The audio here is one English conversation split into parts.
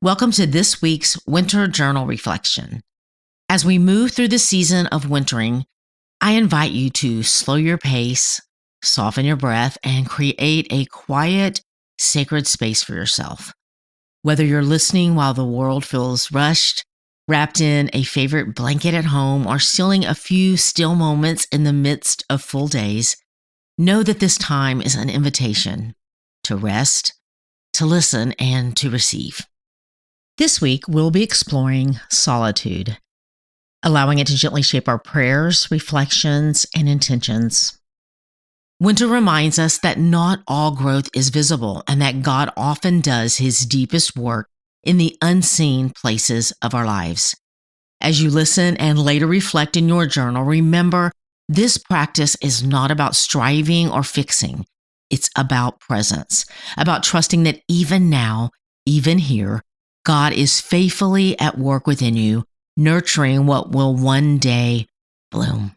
Welcome to this week's Winter Journal Reflection. As we move through the season of wintering, I invite you to slow your pace, soften your breath, and create a quiet, sacred space for yourself. Whether you're listening while the world feels rushed, wrapped in a favorite blanket at home, or stealing a few still moments in the midst of full days, know that this time is an invitation to rest, to listen, and to receive. This week, we'll be exploring solitude, allowing it to gently shape our prayers, reflections, and intentions. Winter reminds us that not all growth is visible and that God often does his deepest work in the unseen places of our lives. As you listen and later reflect in your journal, remember this practice is not about striving or fixing. It's about presence, about trusting that even now, even here, God is faithfully at work within you, nurturing what will one day bloom.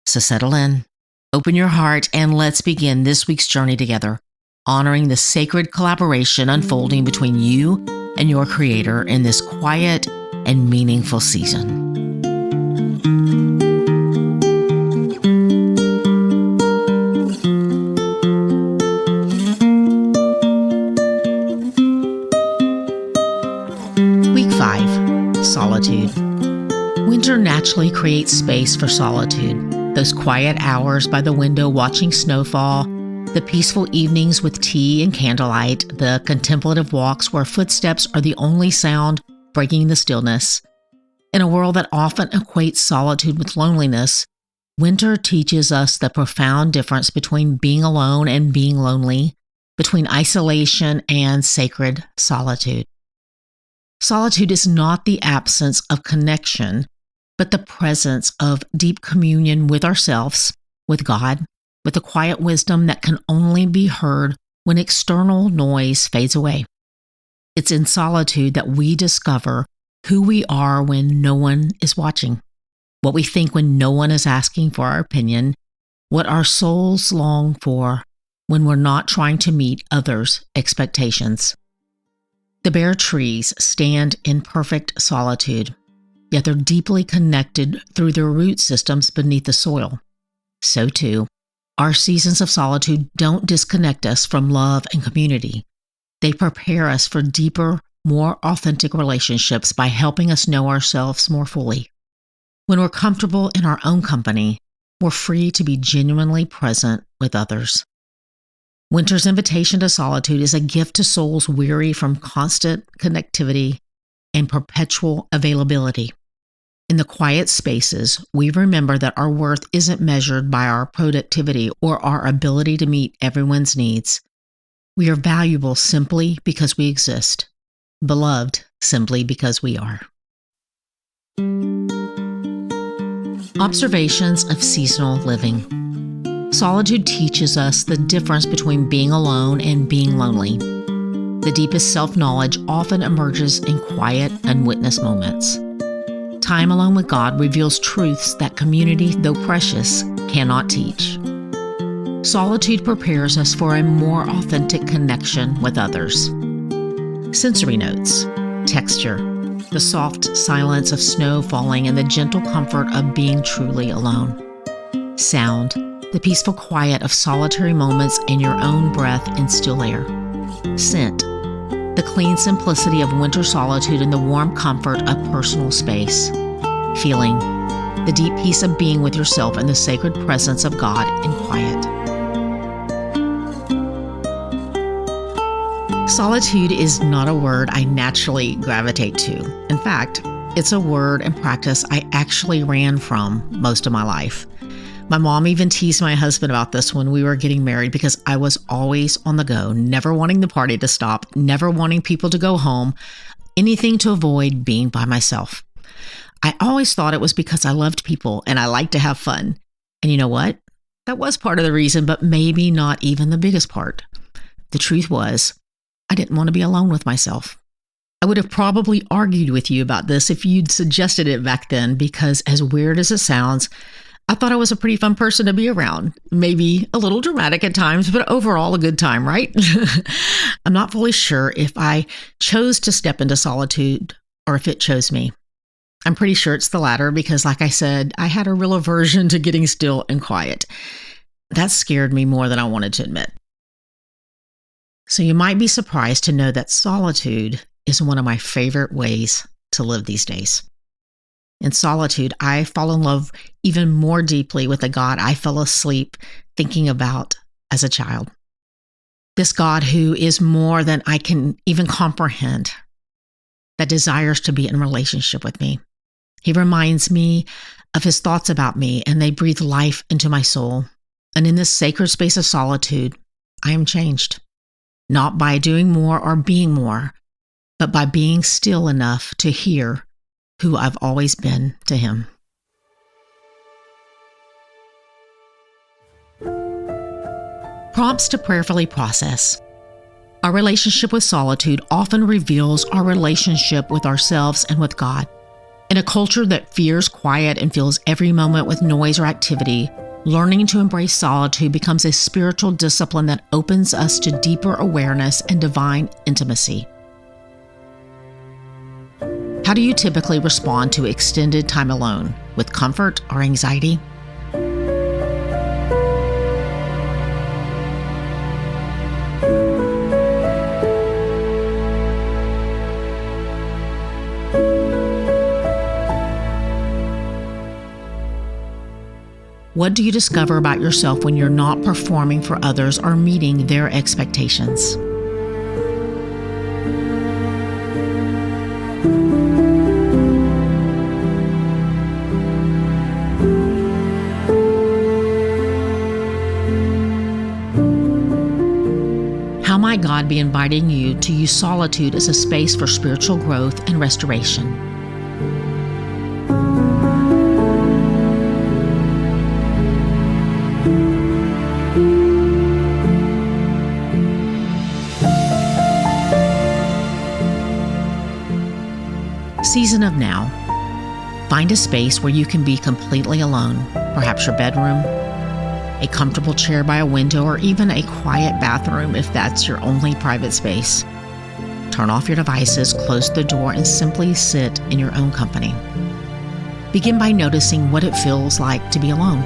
So settle in, open your heart, and let's begin this week's journey together, honoring the sacred collaboration unfolding between you and your Creator in this quiet and meaningful season. Week 5, Solitude. Winter naturally creates space for solitude. Those quiet hours by the window watching snowfall, the peaceful evenings with tea and candlelight, the contemplative walks where footsteps are the only sound breaking the stillness. In a world that often equates solitude with loneliness, winter teaches us the profound difference between being alone and being lonely, between isolation and sacred solitude. Solitude is not the absence of connection, but the presence of deep communion with ourselves, with God, with a quiet wisdom that can only be heard when external noise fades away. It's in solitude that we discover who we are when no one is watching, what we think when no one is asking for our opinion, what our souls long for when we're not trying to meet others' expectations. The bare trees stand in perfect solitude, yet they're deeply connected through their root systems beneath the soil. So too, our seasons of solitude don't disconnect us from love and community. They prepare us for deeper, more authentic relationships by helping us know ourselves more fully. When we're comfortable in our own company, we're free to be genuinely present with others. Winter's invitation to solitude is a gift to souls weary from constant connectivity and perpetual availability. In the quiet spaces, we remember that our worth isn't measured by our productivity or our ability to meet everyone's needs. We are valuable simply because we exist, beloved simply because we are. Observations of seasonal living. Solitude teaches us the difference between being alone and being lonely. The deepest self-knowledge often emerges in quiet, unwitnessed moments. Time alone with God reveals truths that community, though precious, cannot teach. Solitude prepares us for a more authentic connection with others. Sensory notes, texture, the soft silence of snow falling and the gentle comfort of being truly alone. Sound, the peaceful quiet of solitary moments in your own breath and still air. Scent, the clean simplicity of winter solitude and the warm comfort of personal space. Feeling, the deep peace of being with yourself in the sacred presence of God in quiet. Solitude is not a word I naturally gravitate to. In fact, it's a word and practice I actually ran from most of my life. My mom even teased my husband about this when we were getting married because I was always on the go, never wanting the party to stop, never wanting people to go home, anything to avoid being by myself. I always thought it was because I loved people and I liked to have fun. And you know what? That was part of the reason, but maybe not even the biggest part. The truth was, I didn't want to be alone with myself. I would have probably argued with you about this if you'd suggested it back then because as weird as it sounds, I thought I was a pretty fun person to be around. Maybe a little dramatic at times, but overall a good time, right? I'm not fully sure if I chose to step into solitude or if it chose me. I'm pretty sure it's the latter because, like I said, I had a real aversion to getting still and quiet. That scared me more than I wanted to admit. So you might be surprised to know that solitude is one of my favorite ways to live these days. In solitude, I fall in love even more deeply with the God I fell asleep thinking about as a child. This God who is more than I can even comprehend, that desires to be in relationship with me. He reminds me of his thoughts about me, and they breathe life into my soul. And in this sacred space of solitude, I am changed. Not by doing more or being more, but by being still enough to hear who I've always been to him. Prompts to prayerfully process. Our relationship with solitude often reveals our relationship with ourselves and with God. In a culture that fears quiet and fills every moment with noise or activity, learning to embrace solitude becomes a spiritual discipline that opens us to deeper awareness and divine intimacy. How do you typically respond to extended time alone? With comfort or anxiety? What do you discover about yourself when you're not performing for others or meeting their expectations? How might God be inviting you to use solitude as a space for spiritual growth and restoration? Season of now. Find a space where you can be completely alone, perhaps your bedroom, a comfortable chair by a window, or even a quiet bathroom if that's your only private space. Turn off your devices, close the door, and simply sit in your own company. Begin by noticing what it feels like to be alone.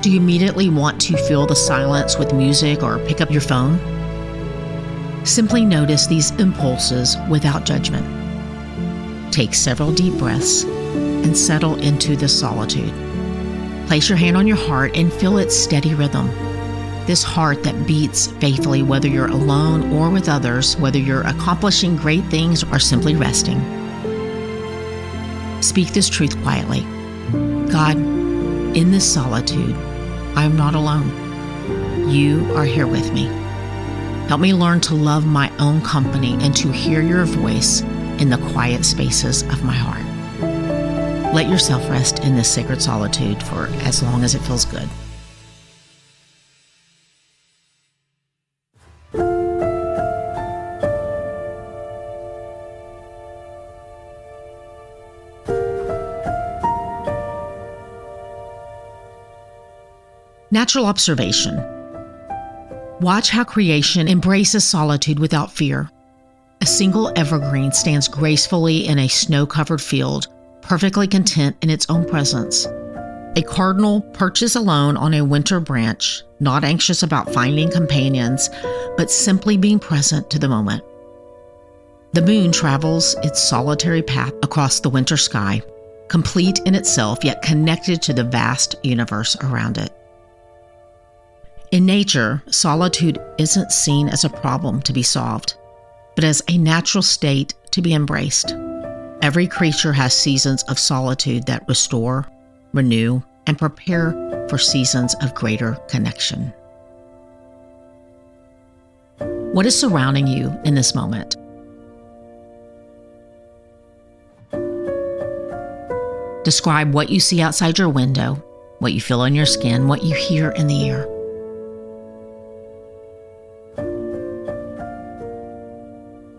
Do you immediately want to fill the silence with music or pick up your phone? Simply notice these impulses without judgment. Take several deep breaths and settle into the solitude. Place your hand on your heart and feel its steady rhythm. This heart that beats faithfully whether you're alone or with others, whether you're accomplishing great things or simply resting. Speak this truth quietly. God, in this solitude, I am not alone. You are here with me. Help me learn to love my own company and to hear your voice in the quiet spaces of my heart. Let yourself rest in this sacred solitude for as long as it feels good. Natural observation. Watch how creation embraces solitude without fear. A single evergreen stands gracefully in a snow-covered field, perfectly content in its own presence. A cardinal perches alone on a winter branch, not anxious about finding companions, but simply being present to the moment. The moon travels its solitary path across the winter sky, complete in itself, yet connected to the vast universe around it. In nature, solitude isn't seen as a problem to be solved, but as a natural state to be embraced. Every creature has seasons of solitude that restore, renew, and prepare for seasons of greater connection. What is surrounding you in this moment? Describe what you see outside your window, what you feel on your skin, what you hear in the air.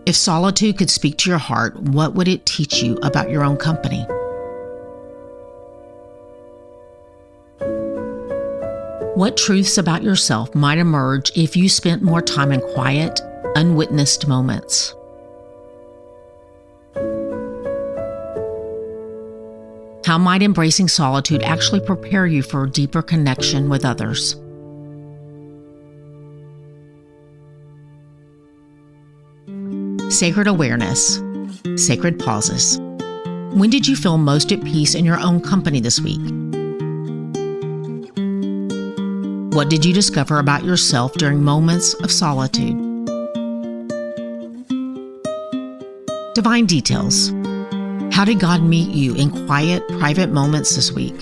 If solitude could speak to your heart, what would it teach you about your own company? What truths about yourself might emerge if you spent more time in quiet, unwitnessed moments? How might embracing solitude actually prepare you for a deeper connection with others? Sacred awareness, sacred pauses. When did you feel most at peace in your own company this week? What did you discover about yourself during moments of solitude? Divine details. How did God meet you in quiet, private moments this week?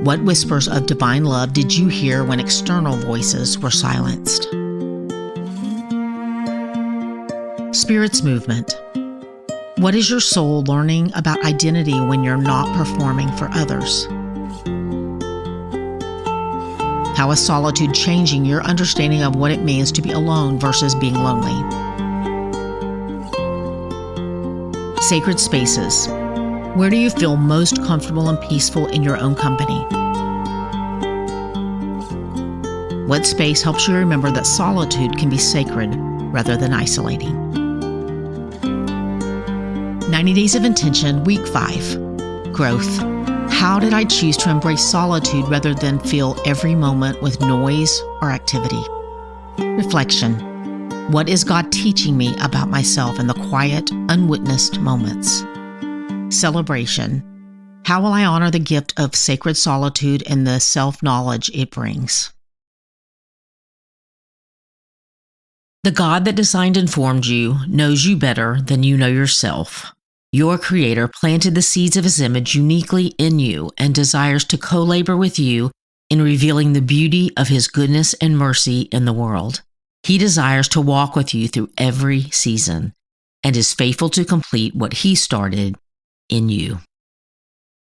What whispers of divine love did you hear when external voices were silenced? Spirit's movement. What is your soul learning about identity when you're not performing for others? How is solitude changing your understanding of what it means to be alone versus being lonely? Sacred spaces. Where do you feel most comfortable and peaceful in your own company? What space helps you remember that solitude can be sacred rather than isolating? 90 Days of Intention, Week 5. Growth. How did I choose to embrace solitude rather than fill every moment with noise or activity? Reflection. What is God teaching me about myself in the quiet, unwitnessed moments? Celebration. How will I honor the gift of sacred solitude and the self-knowledge it brings? The God that designed and formed you knows you better than you know yourself. Your Creator planted the seeds of His image uniquely in you and desires to co-labor with you in revealing the beauty of His goodness and mercy in the world. He desires to walk with you through every season and is faithful to complete what He started in you.